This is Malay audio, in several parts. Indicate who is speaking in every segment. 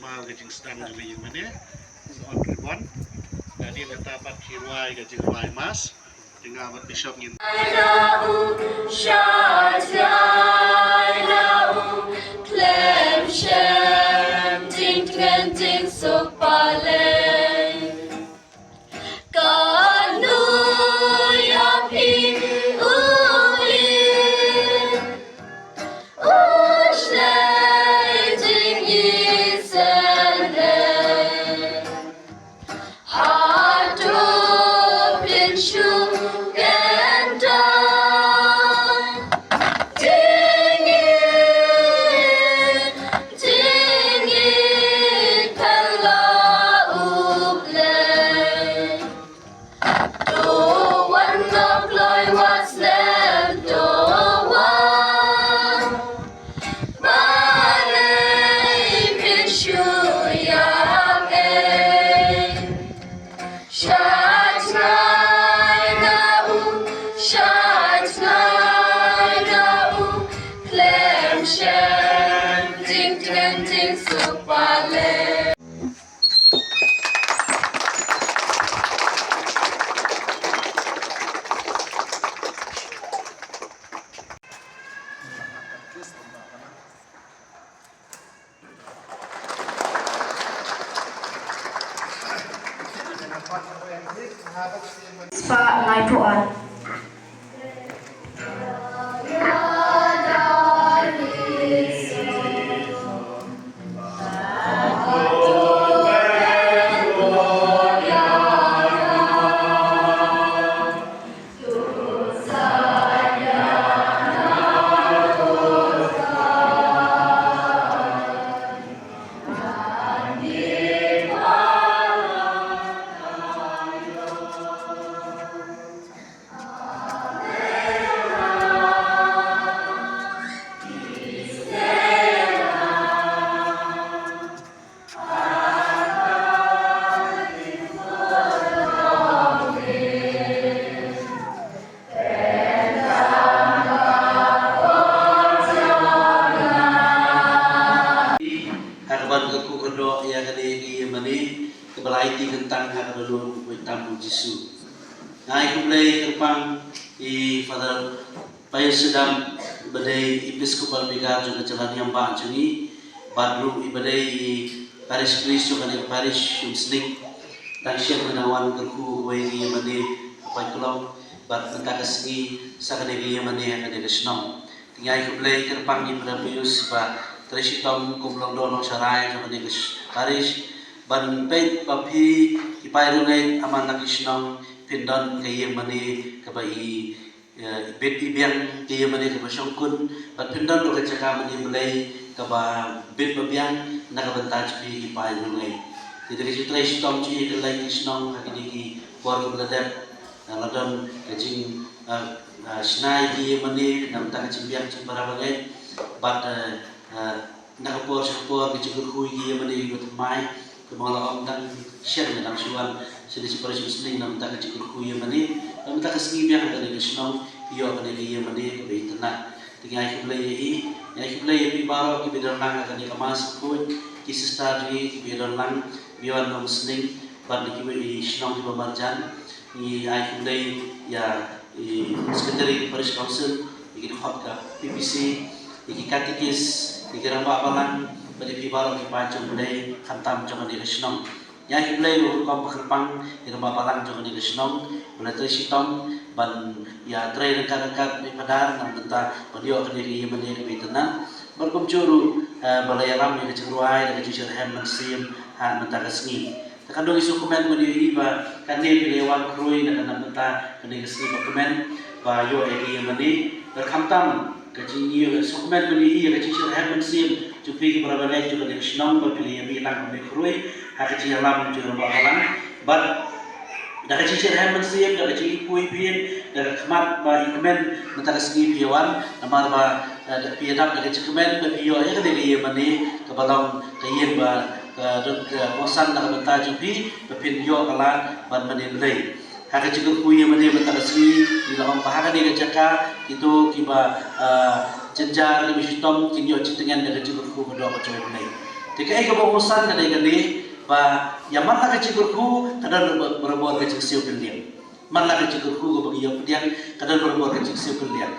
Speaker 1: mal ke jing sedang dari mana on ribbon dan dia dapat kirai ke jing lai mas dengan amat bishop ngin
Speaker 2: Pak Laipuan.
Speaker 3: tentang hakabalun tamu Jisu. Ngai kumlei kepang I Father Bayu sedang badai Episcopal Vicar juga jalan yang bang jungi badru I badai Parish Priest juga nih Parish Muslim dan siap menawan kerku wei mani apa kalau bad mentakasgi sakadegi mani hakadegi senang. Ngai kumlei kepang I Father Pius ba Tresitom kumlong dono sarai juga nih Parish ban peit papi ipai rungai aman nakisnong pindon kaya mani kabai bet ibiang kaya mani kaba syongkun ban pindon do kacaka mani mulai kaba bet babiang nakabantaj pi ipai rungai jadi kita istom ci kelai kisnong hakini war beladat ladon kajing snai kaya mani nam tak cimbiang cimbara bagai bat nakapor syapor kicikur hui kaya mani gutamai kemalang dan share dengan suan sedisi para muslim nam tak cikul kuya mani nam tak kesngi biang dari kesnong iyo kan iya mani ke beitana tinggal kiblai ki baro ki bedon lang akan dikemas pun ki sistari ki bedon lang biwan nam muslim ban ki be snong di bamarjan I kiblai ya sekretari Parish Council ki hot ka PPC ki katikis ki ramba balang pada pibaro ki pacung budai khantam jangan di resnong ya kiblai kom pakrpang di rumah palang jangan di resnong mulai tersitom ban ya trai rekan-rekan di padar nam tenta padio akan diri mani ke bitenan berkom curu balai alam ni kecruai dan kecur hem sim han mentakasni tekan dong isu komen mani ba kan ni pilewan krui dan nam tenta kene kesni komen ba yo egi mani berkhantam kecil dokumen mani kecil hem sim cupi berapa lagi juga dari senang berpilih bilang berkerui hak kecil alam juga bakalan but dari kecil hem siap dari kecil kui pian dari kemat bagi kemen mentara segi piawan namar ba piadap dari kecil kemen berpio ya dari mani kebalong kayen ba kosan dari benta cupi berpinjo kalan ban mani belai hak kecil kui mani mentara segi di dalam bahagian dari kecaka itu kiba jenjar lebih hitam kinyo citengan dari cukup ku kedua kecil ini. Dikai kebagusan kadai-kadai ba yaman la kecikurku kadang berbuat kecil kalian. Man la kecikurku ke bagi yang pedian kadang berbuat kecil kalian.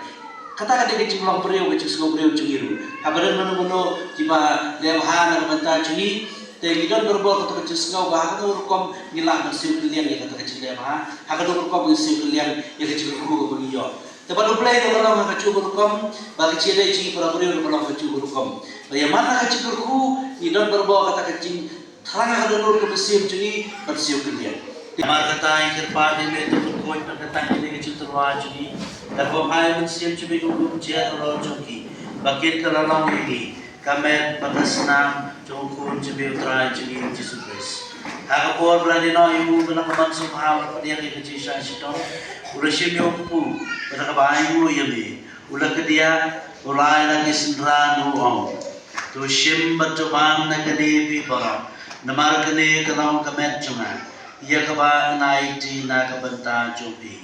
Speaker 3: Kata kadai kecil long periu kecil periu cengiru. Habaran mana tiba lebahan menta cengi te gidon berbuat kata kecil ngau ba hakatu rukom ngilang kecil kalian ya kata kecil lebahan. Hakatu rukom kecil kalian ya kecikurku ke bagi yo. Tepat uplay to kalau kecil rukom bagi cedai cengi para periu kalau kecil rukom. Yaman la kecikurku gidon berbuat kata kecil Tharang ada nur ke Mesir jadi bersih kalian. Mar kata yang terpad ini itu berkoi perkataan ini kecil terwaj ini. Dan pemain Mesir cumi dulu dia orang joki. Bagian kelalang ini kami berkesenam jongkun cumi utara jadi Yesus Kristus. Hak kuat berani no ibu benar keman subhanahu pada yang kecil saya sitor. Ulah siapa ibu pada kebahagiaan ibu ini. Ulah kedia ulai lagi sendran uang. Tu sim bercoba nak kedepi barang. Namar kene kalau kemet cuma ia keba naiti na kebenta jobi.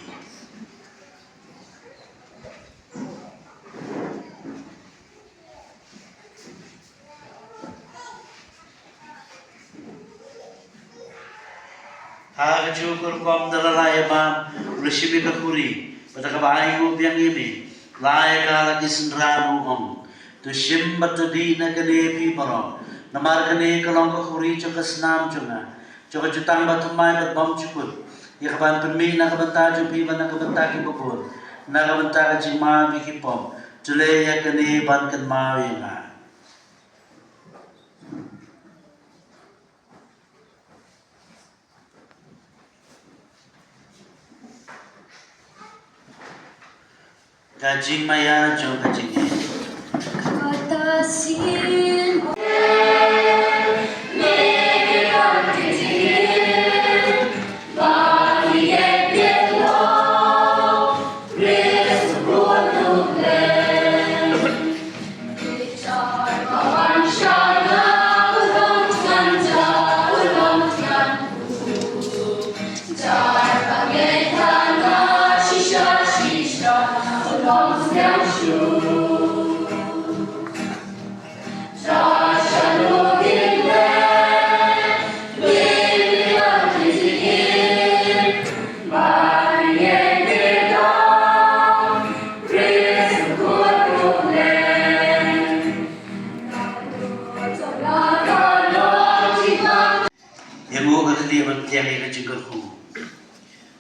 Speaker 3: Hak cukur kom dalalaya bam resibi kakuri pada kebahagiaan ibu yang ini layak lagi sendramu om tu sim bertudi na kedepi barang. Namar kene kalau kakuri coba senam coba jutang batu mai berbom cukup. Ya kapan permi nak kebentar jupi mana kebentar kibubur. Nak kebentar kecima bikin pom. Jule ya kene ban ken mau yang a. Kajing maya jom kajing ni.
Speaker 2: Kata sin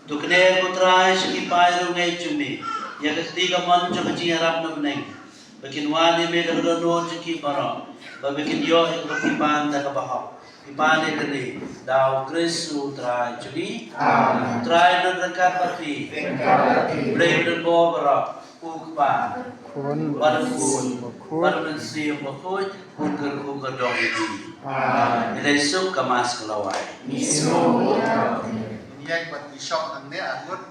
Speaker 2: Tukne putrai segi pairu ngai cumi ya ketiga man jo kaji harap no neng bakin wani me kada no ciki para bakin yo ek rokipan da kabah ipane kene dau kristu trai cumi trai no dekat pati blame the bobra ukpa kun si mokoi kun kerku kadong ini ini suk kamas kelawai
Speaker 1: Yang buat di shop nang dia anggut